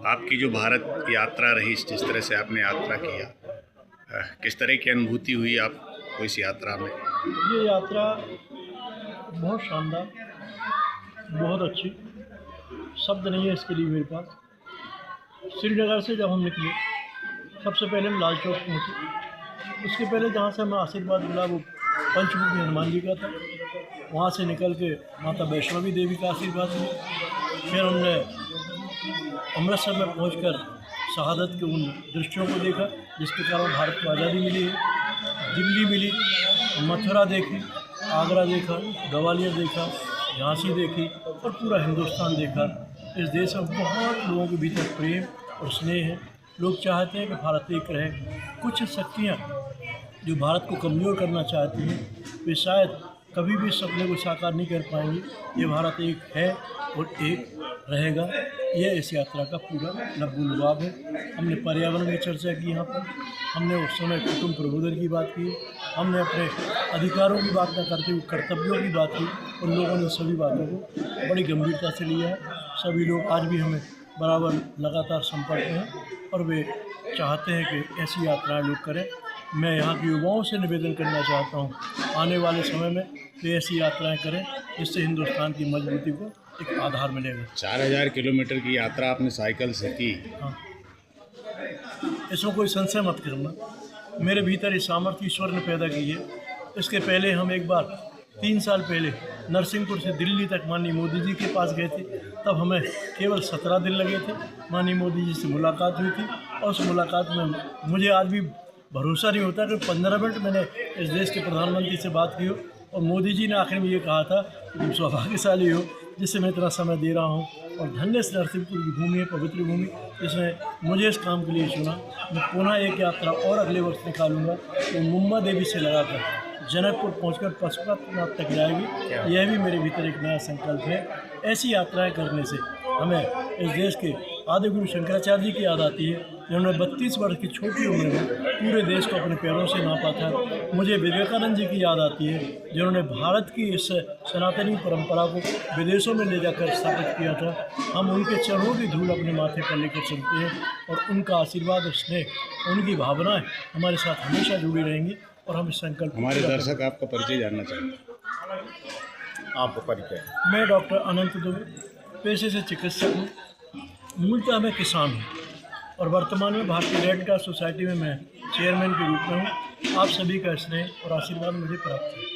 आपकी जो भारत यात्रा रही, जिस तरह से आपने यात्रा किया, किस तरह की अनुभूति हुई आपको इस यात्रा में? ये यात्रा बहुत शानदार, बहुत अच्छी, शब्द नहीं है इसके लिए मेरे पास। श्रीनगर से जब हम निकले, सबसे पहले हम लाल चौक पहुँचे। उसके पहले जहाँ से हमें आशीर्वाद मिला वो पंचमुखी हनुमान जी का था। वहाँ से निकल के माता वैष्णवी देवी का आशीर्वाद लिया। फिर हमने अमृतसर में पहुंचकर शहादत के उन दृश्यों को देखा जिसके कारण भारत को आज़ादी मिली है। दिल्ली मिली, मथुरा देखी, आगरा देखा, ग्वालियर देखा, झांसी देखी और पूरा हिंदुस्तान देखा। इस देश में बहुत लोगों के भीतर प्रेम और स्नेह है। लोग चाहते हैं कि भारत एक रहे। कुछ शक्तियाँ जो भारत को कमज़ोर करना चाहती हैं, वे शायद कभी भी सपने को साकार नहीं कर पाएंगे। ये भारत एक है और एक रहेगा। यह इस यात्रा का पूरा लबुलुआब है। हमने पर्यावरण की चर्चा की यहाँ पर, हमने उस समय कुटुंब प्रबोधन की बात की, हमने अपने अधिकारों की बात न करते हुए कर्तव्यों की बात की और लोगों ने सभी बातों को बड़ी गंभीरता से लिया है। सभी लोग आज भी हमें बराबर लगातार संपर्क में हैं और वे चाहते हैं कि ऐसी यात्राएं लोग करें। मैं यहाँ के युवाओं से निवेदन करना चाहता हूँ, आने वाले समय में वे ऐसी यात्राएं करें जिससे हिंदुस्तान की मजबूती को एक आधार मिलेगा। 4000 किलोमीटर की यात्रा आपने साइकिल से की। हाँ, इसमें कोई संशय मत करना। मेरे भीतर ये सामर्थ्य ईश्वर ने पैदा की है। इसके पहले हम एक बार 3 साल पहले नरसिंहपुर से दिल्ली तक माननीय मोदी जी के पास गए थे। तब हमें केवल 17 दिन लगे थे। माननीय मोदी जी से मुलाकात हुई थी और उस मुलाकात में मुझे आज भी भरोसा नहीं होता कि 15 मिनट मैंने इस देश के प्रधानमंत्री से बात की हो और मोदी जी ने आखिर में ये कहा था कि तुम सौभाग्यशाली हो जिससे मैं इतना समय दे रहा हूँ। और धन्य नरसिंहपुर की भूमि है, पवित्र भूमि, जिसने मुझे इस काम के लिए चुना। मैं पुनः एक यात्रा और अगले वर्ष निकालूंगा तो मुंबा देवी से लगाकर जनकपुर पहुंचकर पशुपतिनाथ तक जाएगी। यह भी मेरे भीतर एक नया संकल्प है। ऐसी यात्राएं करने से हमें इस देश के आदि गुरु शंकराचार्य जी की याद आती है, जिन्होंने 32 वर्ष की छोटी उम्र में पूरे देश को अपने पैरों से नापा था। मुझे विवेकानंद जी की याद आती है, जिन्होंने भारत की इस सनातनी परंपरा को विदेशों में ले जाकर स्थापित किया था। हम उनके चरणों की धूल अपने माथे पर लेकर चलते हैं और उनका आशीर्वाद और स्नेह, उनकी भावनाएं हमारे साथ हमेशा जुड़ी रहेंगी और हम इस संकल्प। हमारे दर्शक आपका परिचय जानना चाहते हैं, आपका परिचय? मैं डॉक्टर अनंत दुबे, पेशे से चिकित्सक हूँ। मूलतः मैं किसान हूँ और वर्तमान में भारतीय रेड क्रॉस सोसाइटी में मैं चेयरमैन के रूप में हूँ। आप सभी का स्नेह और आशीर्वाद मुझे प्राप्त है।